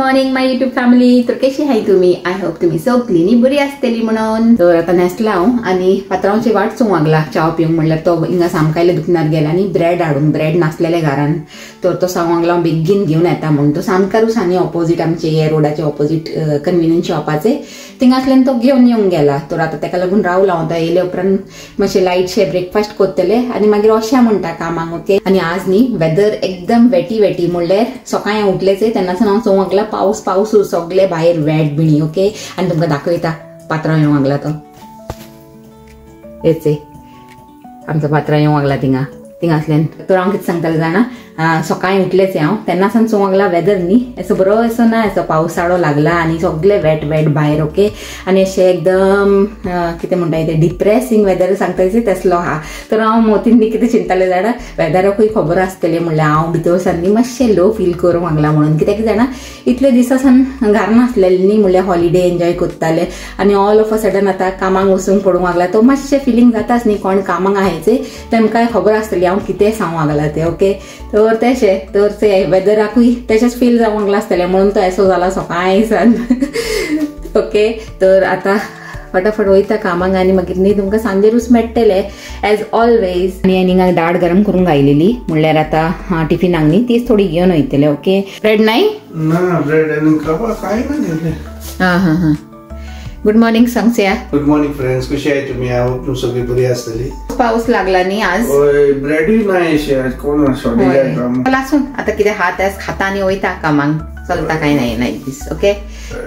Morning माय YouTube family. तर कशी आहे तुम्ही? आय होप तुम्ही सगळींनी बरी आसतली म्हणून. तर आता न्हेसला हांव आनी पात्रांवची वाट चोवंक लागला चाव पिवंक. म्हणल्यार तो हिंगा सामकायले दुकानार गेला आनी ब्रेड हाडून ब्रेड नासलेले घरान. तर तो सांगूंक लागला बेगीन घेवन येता म्हणून. तो सामकारूच आनी ऑपोजीट आमचे हे रोडाचे ऑपोजीट कन्व्हिनियन्स शॉपाचे थिंगासल्यान तो घेवन येवंक गेला. तर आता ताका लागून रावला हांव. तो येयले उपरांत मातशें लायटशें ब्रेकफास्ट करतले आनी मागीर अशें म्हणटा कामाक. ओके. आनी आज न्ही वेदर एकदम वेटी म्हणल्यार सकाळी उठलेचे तेन्नासून हांव चोवंक लागला पावस सगळे भायर वेट बिणी. ओके. आनी तुमकां दाखयता पात्रांव येवंक लागला तो. येचे आमचो पात्रांव येवंक लागला थिंगासल्यान. तर हांव कितें सांगतालें जाणा, सकाळी उठलेचे हांव तेन्नासून चोवंक लागला वेदर न्ही असो बरो असो ना, असो पावसाळो लागला आनी सगळे वेट भायर. ओके. आनी अशें एकदम कितें म्हणटा तें डिप्रेसिंग वेदर सांगता तसलो आहा. तर हांव मोतीन न्ही कितें चिंततालें जाणा, वेदराकूय खबर आसतलें म्हणल्यार हांव भितर सावन मातशें लो फील करूंक लागला म्हणून. कित्याक जाणा इतले दिसा सावन घरान आसलेलें न्ही, म्हणल्यार हॉलिडे एन्जॉय करताले आनी ऑल ऑफ अ सडन आतां कामाक वचूंक पडूंक लागला. तो मातशें फिलींग जाताच न्ही. कोण कामाक आहायचे तेमकां खबर आसतली हांव कितें सांगूंक लागला तें. ओके. तर तेशें तर ते वेदराकूय तेशेंच फील जावंक लागला आसतलें म्हणून तो असो जाला सकाळी सान. ओके. तर आतां फटाफट वयता कामाक आनी मागीर न्ही तुमकां सांजेरूच मेळटले एज ऑलवेज. आनी हिंगा दाळ गरम करून घायलेली म्हणल्यार आतां टिफिनाक न्ही तीच थोडी घेवन वयतले. ओके. ब्रेड नाही ना, ब्रेड आनी काय ना. हा. गुड मॉर्निंग सांगया. Good morning friends. कशी आहे तुम्ही? हांव तुम्ही सगळी बरी आसतली. पाऊस लागला न्ही आज. ब्रेडूय नाही कोण लासून आता कितें हात खाता आनी वयता कामाक. चलता काय नाही दीस. ओके.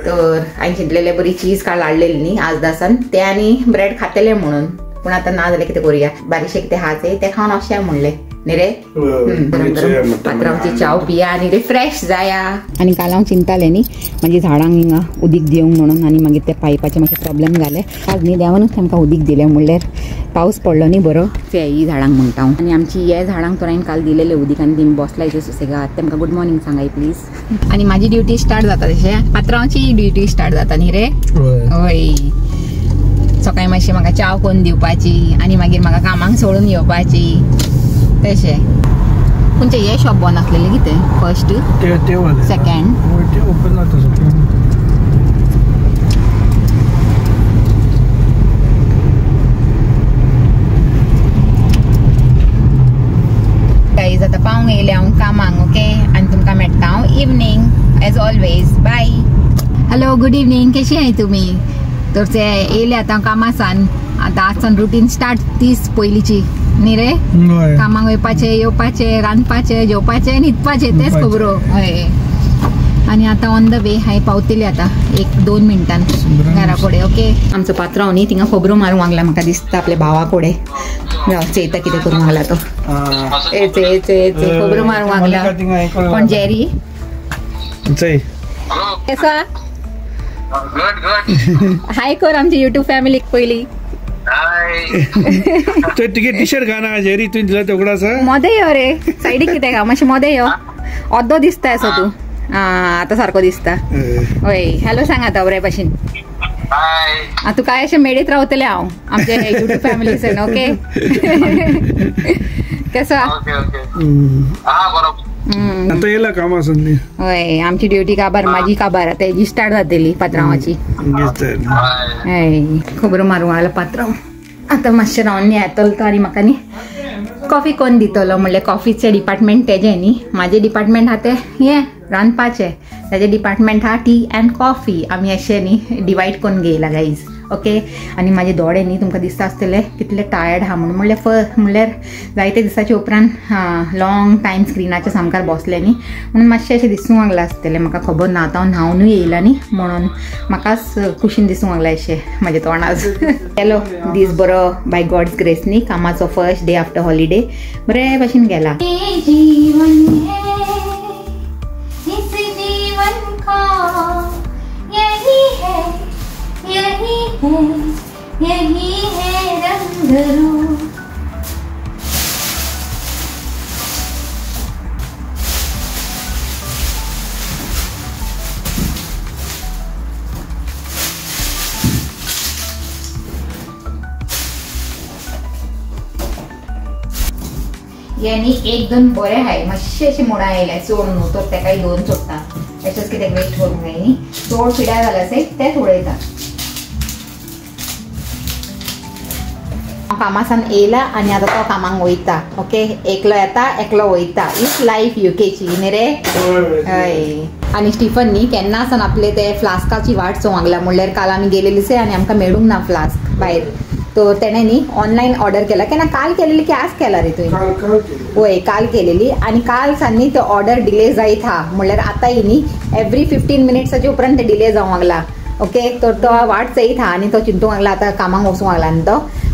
तर हांवें चिंतलेले बरी चीज काल हाडलेली न्ही आज दासान ते आनी ब्रेड खातले म्हणून. पूण आतां ना जाल्यार कितें करूया, बारीकशें कितें हाचे ते खावन अशें म्हणलें न्ही रे. पात्रांवची चाव पिया आनी रिफ्रेश जाया. आनी काल हांव चिंतालें न्ही म्हाजी झाडांक हिंगा उदीक दिवंक म्हणून आनी मागीर ते पायपाचे मातशे प्रॉब्लेम जाले. आज न्ही देवानूच तांकां उदीक दिलें म्हणल्यार पावस पडलो न्ही बरो ते ही झाडांक म्हणटा हांव. आनी आमची हे झाडांक तर हांवें काल दिलेले उदीक आनी तेमी बसलायचे सुसेगाद. तेमकां गुड मॉर्निंग सांगाय प्लीज. आनी म्हाजी ड्युटी स्टार्ट जाता तशें पात्रांवची ड्युटी स्टार्ट जाता न्ही रे. हय. सकाळी मातशी म्हाका चाव करून दिवपाची आनी मागीर म्हाका कामाक सोडून येवपाची तशें. खंयचें हे शॉप बंद आसलेलें कितें फर्स्ट सेकंड ओपन जाता. गाईज आतां पावंक येयले हांव कामाक. ओके. आनी तुमकां मेळटा हांव evening as always. Bye. Hello good evening. कशी आहे तुमी? तर ते येयले आतां कामासान. आतां आजसान रुटीन स्टार्ट तीच पयलींची न्ही रे. कामाक वयपाचें येवपाचें रांदपाचें जेवपाचें न्हिदपाचें तेच खबरो. हय. आनी आतां ऑन द वे हांवें पावतली आतां 1-2 मिनटान घरा कडेन. ओके. आमचो पात्रांव न्ही थिंगा खबरो मारूंक लागला म्हाका दिसता आपल्या भावा कडेन. चेता कितें करूंक लागला तो. येचे खबरो मारूंक लागला. कोण जेरी केसा हाय कर आमची युट्यूब फॅमिलीक पयली. तुगे टी शर्ट घाना जेरी तुवें दिला तेवढासा मोदे यो रे सायडीक कितें घा मातशें मोदे यो. अर्दो दिसता असो तूं. आतां सारको दिसता. हय. हॅलो सांग आतां बरे भाशेन. तूं काय अशें मेळीत रावतलें हांव आमच्या युट्यूब फॅमिलीसन. ओके. कसो आता येला कामासून. हय. आमची ड्युटी काबार म्हाजी काबार आतां हेजी स्टार्ट जातली पात्रांवाची. हय. खबरो मारूंक लागला पात्रांव. आतां मातशें रावन येतलो तो आनी म्हाका न्ही कॉफी कोण दितलो. म्हणल्यार कॉफीचे डिपार्टमेंट तेजे न्ही. म्हाजें डिपार्टमेंट आहा तें हें रांदपाचें. तेजें डिपार्टमेंट आहा टी एंड कॉफी. आमी अशें न्ही डिवायड करून घेयला गायज. ओके. आनी म्हाजे दोळे न्ही तुमकां दिसता आसतले कितले टायर्ड आहा म्हणून. म्हणल्यार जायते दिसाचे उपरांत लॉंग टायम स्क्रिनाचेर सामकार बसले न्ही म्हणून मातशें अशें दिसूंक लागलां आसतलें. म्हाका खबर ना आतां हांव न्हांवनूय येयला न्ही म्हणून म्हाकाच कुशीन दिसूंक लागलें अशें म्हाज्या तोंडाच. गेलो दीस बरो बाय गॉड्स ग्रेस न्ही. कामाचो फर्स्ट डे आफ्टर हॉलिडे बरे भशेन गेला. यही है रंगरू. यांनी 1-2 बरे हाय मातशे अशें मोडा येयले चोड न्हू तर तेकाय 2 चोडटा याच्यात कितें वेस्ट करूंक जाय न्ही चड पिड्यार जालें आसय तेच उडयता कामासान येयला आनी आतां तो कामाक वयता ओके एकलो येता एकलो वयता इज लायफ युकेची न्ही रे हय आनी स्टिफन न्ही केन्ना आसन आपले ते फ्लास्काची वाट चोवंक लागला म्हणल्यार काल आमी गेलेलीसे आनी आमकां मेळूंक ना फ्लास्क भायर तो तेणें न्ही ऑनलायन ऑर्डर केला केन्ना काल केलेली की आज केला रे तुवें होय काल केलेली आनी काल सान्नी तो ऑर्डर डिले जायत हा म्हणल्यार आतांय न्ही एवरी 15 मिनिट्साच्या उपरांत ते डिले जावंक लागला ओके तर तो वाट चयत हा आनी तो चिंतूंक लागला आतां कामाक वचूंक लागला न्ही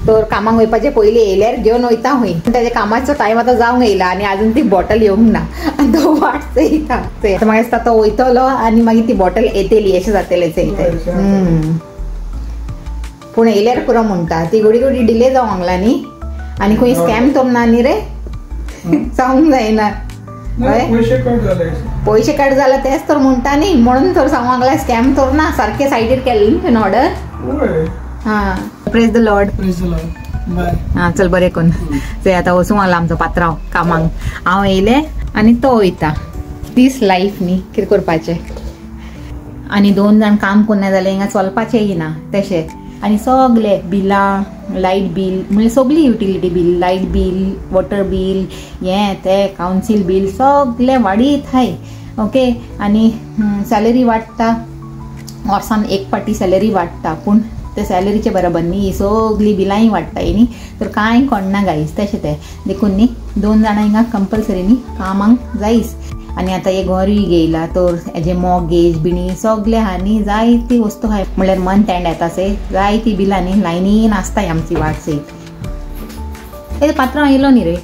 तो कामाक वयपाचे पयलीं येयल्यार घेवन वयता हूंय तेजे कामाचो टायम आतां जावंक येयला आनी आजून ती बॉटल येवंक ना आनी तो वाट चयता मागीर दिसता तो वयतलो आनी मागीर ती बॉटल येतली अशें जातलें चयता पूण येयल्यार पुरो म्हणटा ती घडी घडी डिले जावंक लागला न्ही आनी खंय स्कॅम तो ना न्ही रे जावंक जायना पैसे कट जाले तेच तर म्हणटा न्ही म्हणून तर सांगूंक लागला स्कॅम तर ना सारकें सायडीर केलें न्ही तुवें ऑर्डर हा प्रेज द लॉर्ड बाय हा चल बरें कोन्न ते आतां वचूंक लागला आमचो पात्रांव कामाक हांव येयलें आनी तो वयता दीस लायफ न्ही कितें करपाचें आनी 2 जाण काम करना जाल्यार हिंगा चलपाचेंय ना तशें आनी सगळे बिलां लायट बील म्हणजे सगळी utility bill light bill water bill हें तें कावन्सील बील सगळें वाडीत हाय ओके आनी सॅलरी वाडटा वर्सान एक पाटी सॅलरी वाडटा पूण ते सॅलरीचे बरोबर न्ही ही सगळी बिलांय वाडटाय न्ही तर कांय कोणना गायस तशें तें देखून न्ही 2 जाणां हिंगा कंपल्सरी न्ही कामाक जायच आनी आतां हे घरूय घेयला तर हेजे मॉर्गेज बिणी सगळे आहा न्ही जायती वस्तू आहाय म्हणल्यार मंथ एंड येता से जायती बिलां न्ही लायनीन आसताय आमची वाट सयत हे पात्रांव येयलो न्ही रे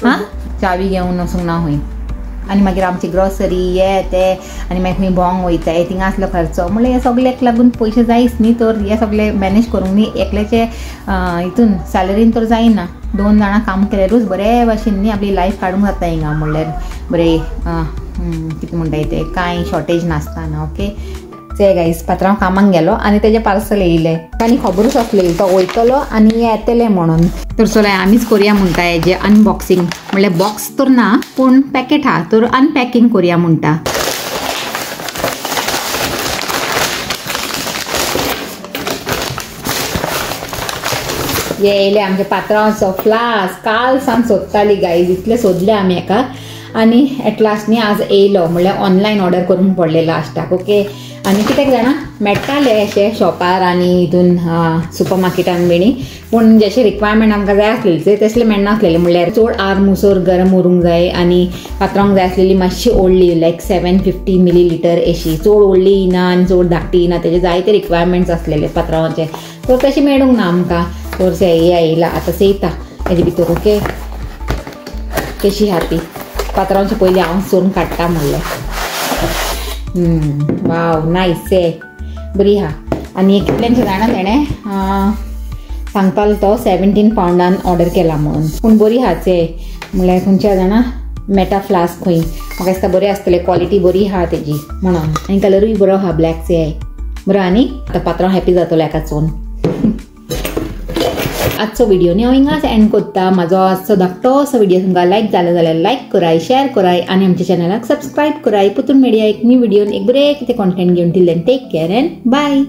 हा चावी घेवन वचूंक ना हूंय आनी मागीर आमची ग्रॉसरी हे ते आनी मागीर खंय भोंवंक वयताय थिंगा आसलो खर्चो म्हणल्यार हे सगळ्याक लागून पयशे जायच न्ही तर हे सगळे मॅनेज करूंक न्ही एकल्याचे हितून सॅलरीन तर जायना 2 जाणां काम केल्यारूच बरे भाशेन न्ही आपली लायफ काडूंक जाता हिंगा म्हणल्यार बरें कितें म्हणटाय ते कांय शॉर्टेज नासतना ओके ते गायस पात्रांव कामाक गेलो आनी तेजें पार्सल येयलें आनी खबरूच आसलेली तो वयतलो आनी येतले म्हणून तर चल आमीच करुया म्हणटा हेजें अनबॉक्सिंग म्हणल्यार बॉक्स तर ना पूण पॅकेट हा तर अनपॅकिंग करुया म्हणटा हे येयले आमच्या पात्रांवाचो फ्लास्क काल सान सोदताली गायज इतले सोदले आमी हेका आनी एट लास्ट न्ही आज येयलो म्हणल्यार ऑनलायन ऑर्डर करूंक पडले लास्टाक ओके आनी कित्याक जाणा मेळटाले अशें शॉपार आनी हितून सुपर मार्केटान बिणी पूण जशें रिक्वायरमेंट आमकां जाय आसलेली तसले मेळनासलेले म्हणल्यार चड आर्म उसर गरम उरूंक जाय आनी पात्रांक जाय आसलेली मातशी ओडली लायक 750 मिलीलिटर अशी चड ओडली ना आनी चड धाकटी ना तेजे जायते रिक्वायरमेंट्स आसलेले पात्रांवाचे तर तशें मेळूंक ना आमकां तर हे येयला आतां चयता हेजे भितर ओके कशी आहा ती पात्रांवाचे पयलीं हांव चोरून काडटा म्हणलें वाव नायस बरी हा आनी कितल्यांचे जाणा तेणें सांगतालो तो 17 पावंडान ऑर्डर केला म्हणून पूण बरी हाच म्हणल्यार खंयच्या जाणा मेटा फ्लास्क खंय म्हाका दिसता बरें आसतलें क्वॉलिटी बरी हा तेजी म्हणून आनी कलरूय बरो हा ब्लॅकचे बरो आनी आतां पात्रांव हॅपी जातलो हेका चोवन आजचो व्हिडिओ न्ही हांव हिंगाच एंड करता म्हाजो आजचो धाकटोसो व्हिडिओ तुमकां लायक जालो जाल्यार लायक कराय शेअर कराय आनी आमच्या चॅनलाक सबस्क्रायब कराय पुतून मेळया एक न्यू व्हिडिओन एक बरें कितें कॉन्टेंट घेवन till then take care and bye